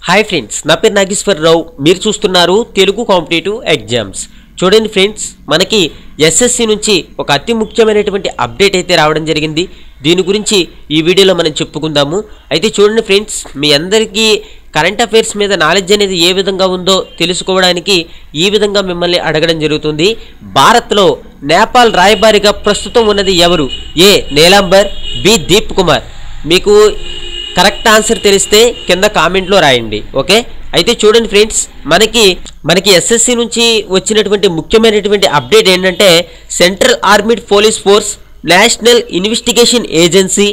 Hi friends, నా పేరు నాగేశ్వరరావు. మీరు చూస్తున్నారు తెలుగు కాంపిటేటివ్ ఎగ్జామ్స్. చూడండి ఫ్రెండ్స్, మనకి ఎస్ఎస్సి నుంచి ఒక అతి ముఖ్యమైనటువంటి అప్డేట్ అయితే రావడం జరిగింది. దీని గురించి ఈ వీడియోలో మనం చెప్పుకుందాము. అయితే చూడండి ఫ్రెండ్స్, మీ అందరికీ కరెంట్ అఫైర్స్ మీద నాలెడ్జ్ అనేది ఏ విధంగా ఉందో తెలుసుకోవడానికి ఈ విధంగా మిమ్మల్ని అడగడం జరుగుతుంది. భారత్లో నేపాల్ రాయబారిగా ప్రస్తుతం ఉన్నది ఎవరు? ఏ నీలాంబర్, బి దీప్ కుమార్. మీకు కరెక్ట్ ఆన్సర్ తెలిస్తే కింద కామెంట్లో రాయండి. ఓకే, అయితే చూడండి ఫ్రెండ్స్, మనకి ఎస్ఎస్సి నుంచి వచ్చినటువంటి ముఖ్యమైనటువంటి అప్డేట్ ఏంటంటే central armed police force, national investigation agency,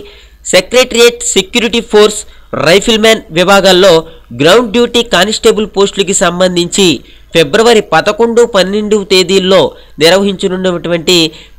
secretariat security force, రైఫిల్మ్యాన్ విభాగాల్లో గ్రౌండ్ డ్యూటీ కానిస్టేబుల్ పోస్టులకి సంబంధించి ఫిబ్రవరి 11, 12 తేదీల్లో నిర్వహించనున్నటువంటి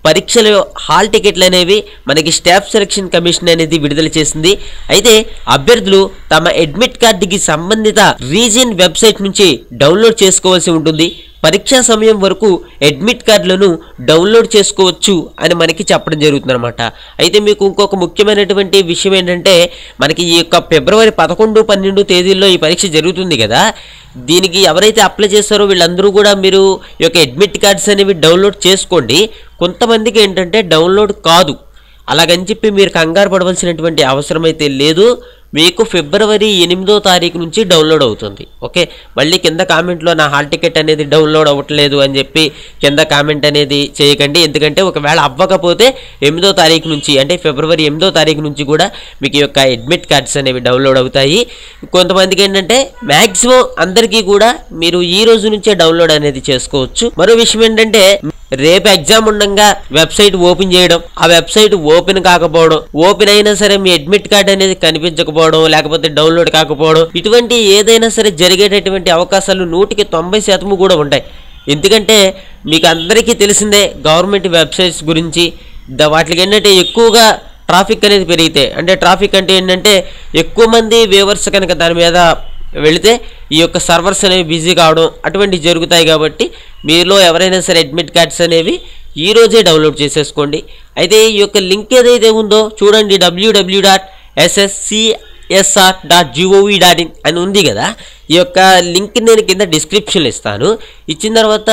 పరీక్షల హాల్ టికెట్లు అనేవి మనకి స్టాఫ్ సెలక్షన్ కమిషన్ అనేది విడుదల చేసింది. అయితే అభ్యర్థులు తమ అడ్మిట్ కార్డుకి సంబంధిత రీజియన్ వెబ్సైట్ నుంచి డౌన్లోడ్ చేసుకోవాల్సి ఉంటుంది. పరీక్షా సమయం వరకు అడ్మిట్ కార్డులను డౌన్లోడ్ చేసుకోవచ్చు అని మనకి చెప్పడం జరుగుతుంది అనమాట. అయితే మీకు ఇంకొక ముఖ్యమైనటువంటి విషయం ఏంటంటే, మనకి ఈ యొక్క ఫిబ్రవరి 11, 12 తేదీల్లో ఈ పరీక్ష జరుగుతుంది కదా, దీనికి ఎవరైతే అప్లై చేస్తారో వీళ్ళందరూ కూడా మీరు ఈ యొక్క అడ్మిట్ కార్డ్స్ అనేవి డౌన్లోడ్ చేసుకోండి. కొంతమందికి ఏంటంటే డౌన్లోడ్ కాదు, అలాగని చెప్పి మీరు కంగారు పడవలసినటువంటి అవసరం అయితే లేదు. మీకు ఫిబ్రవరి 8వ తారీఖు నుంచి డౌన్లోడ్ అవుతుంది. ఓకే, మళ్ళీ కింద కామెంట్లో నా హాల్ టికెట్ అనేది డౌన్లోడ్ అవ్వట్లేదు అని చెప్పి కింద కామెంట్ అనేది చేయకండి. ఎందుకంటే ఒకవేళ అవ్వకపోతే 8వ తారీఖు నుంచి, అంటే ఫిబ్రవరి 8వ తారీఖు నుంచి కూడా మీకు ఈ యొక్క అడ్మిట్ కార్డ్స్ అనేవి డౌన్లోడ్ అవుతాయి. కొంతమందికి ఏంటంటే మ్యాక్సిమం అందరికీ కూడా మీరు ఈ రోజు నుంచే డౌన్లోడ్ అనేది చేసుకోవచ్చు. మరో విషయం ఏంటంటే, రేపు ఎగ్జామ్ ఉండగా వెబ్సైట్ ఓపెన్ చేయడం, ఆ వెబ్సైట్ ఓపెన్ కాకపోవడం, ఓపెన్ అయినా సరే మీ అడ్మిట్ కార్డ్ అనేది కనిపించకపోవడం, లేకపోతే డౌన్లోడ్ కాకపోవడం, ఇటువంటి ఏదైనా సరే జరిగేటటువంటి అవకాశాలు 100% కూడా ఉంటాయి. ఎందుకంటే మీకు అందరికీ తెలిసిందే గవర్నమెంట్ వెబ్సైట్స్ గురించి. వాటికి ఏంటంటే ఎక్కువగా ట్రాఫిక్ అనేది పెరిగితే, అంటే ట్రాఫిక్ అంటే ఏంటంటే ఎక్కువ మంది వ్యూవర్స్ కనుక దాని మీద వెళితే ఈ యొక్క సర్వర్స్ అనేవి బిజీ కావడం అటువంటివి జరుగుతాయి. కాబట్టి మీలో ఎవరైనా సరే అడ్మిట్ కార్డ్స్ అనేవి ఈరోజే డౌన్లోడ్ చేసేసుకోండి. అయితే ఈ యొక్క లింక్ ఏదైతే ఉందో చూడండి, www.sscsr.gov.in అని ఉంది కదా, ఈ యొక్క లింక్ నేను కింద డిస్క్రిప్షన్లో ఇస్తాను. ఇచ్చిన తర్వాత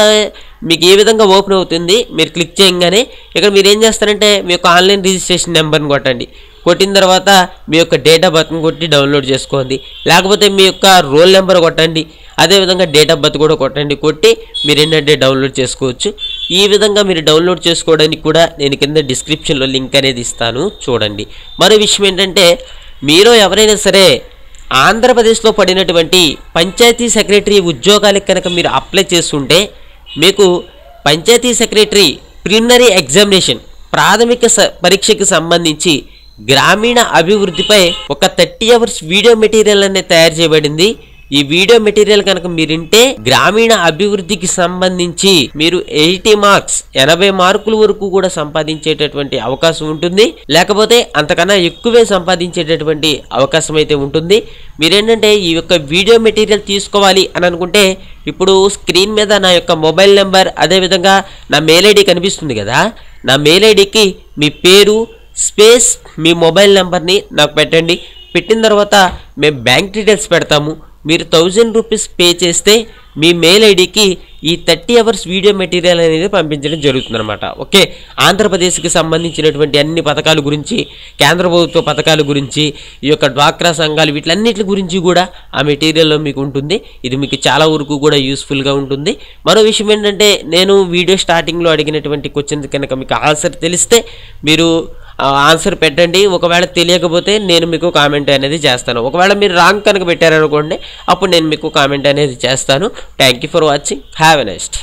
మీకు ఏ విధంగా ఓపెన్ అవుతుంది, మీరు క్లిక్ చేయగానే ఇక్కడ మీరు ఏం చేస్తారంటే మీ యొక్క ఆన్లైన్ రిజిస్ట్రేషన్ నెంబర్ని కొట్టండి. కొట్టిన తర్వాత మీ యొక్క డేట్ ఆఫ్ బర్త్ని కొట్టి డౌన్లోడ్ చేసుకోండి, లేకపోతే మీ యొక్క రోల్ నెంబర్ కొట్టండి, అదేవిధంగా డేట్ ఆఫ్ బర్త్ కూడా కొట్టండి. కొట్టి మీరు ఏంటంటే డౌన్లోడ్ చేసుకోవచ్చు. ఈ విధంగా మీరు డౌన్లోడ్ చేసుకోవడానికి కూడా నేను కింద డిస్క్రిప్షన్లో లింక్ అనేది ఇస్తాను, చూడండి. మరో విషయం ఏంటంటే, మీరు ఎవరైనా సరే ఆంధ్రప్రదేశ్లో పడినటువంటి పంచాయతీ సెక్రటరీ ఉద్యోగాలకు కనుక మీరు అప్లై చేస్తుంటే మీకు పంచాయతీ సెక్రటరీ ప్రిలిమినరీ ఎగ్జామినేషన్ ప్రాథమిక పరీక్షకు సంబంధించి గ్రామీణ అభివృద్ధిపై ఒక 30 hours వీడియో మెటీరియల్ అనేది తయారు చేయబడింది. ఈ వీడియో మెటీరియల్ కనుక మీరు వింటే గ్రామీణ అభివృద్ధికి సంబంధించి మీరు 80 మార్క్స్ 80 మార్కుల వరకు కూడా సంపాదించేటటువంటి అవకాశం ఉంటుంది, లేకపోతే అంతకన్నా ఎక్కువే సంపాదించేటటువంటి అవకాశం అయితే ఉంటుంది. మీరేంటంటే ఈ యొక్క వీడియో మెటీరియల్ తీసుకోవాలి అని అనుకుంటే ఇప్పుడు స్క్రీన్ మీద నా యొక్క మొబైల్ నెంబర్, అదేవిధంగా నా మెయిల్ ఐడి కనిపిస్తుంది కదా, నా మెయిల్ ఐడికి మీ పేరు స్పేస్ మీ మొబైల్ నెంబర్ని నాకు పెట్టండి. పెట్టిన తర్వాత మేము బ్యాంక్ డీటెయిల్స్ పెడతాము. మీరు 1000 రూపీస్ పే చేస్తే మీ మెయిల్ ఐడికి ఈ 30 hours వీడియో మెటీరియల్ అనేది పంపించడం జరుగుతుందన్నమాట. ఓకే, ఆంధ్రప్రదేశ్కి సంబంధించినటువంటి అన్ని పథకాల గురించి, కేంద్ర ప్రభుత్వ పథకాల గురించి, ఈ యొక్క డ్వాక్రా సంఘాలు, వీటన్నిటి గురించి కూడా ఆ మెటీరియల్లో మీకు ఉంటుంది. ఇది మీకు చాలా వరకు కూడా యూస్ఫుల్గా ఉంటుంది. మరో విషయం ఏంటంటే, నేను వీడియో స్టార్టింగ్లో అడిగినటువంటి క్వశ్చన్స్ కనుక మీకు ఆన్సర్ తెలిస్తే మీరు ఆన్సర్ పెట్టండి. ఒకవేళ తెలియకపోతే నేను మీకు కామెంట్ అనేది చేస్తాను. ఒకవేళ మీరు రాంగ్ కనుక పెట్టారనుకోండి, అప్పుడు నేను మీకు కామెంట్ అనేది చేస్తాను. Thank you for watching. Have a nice day.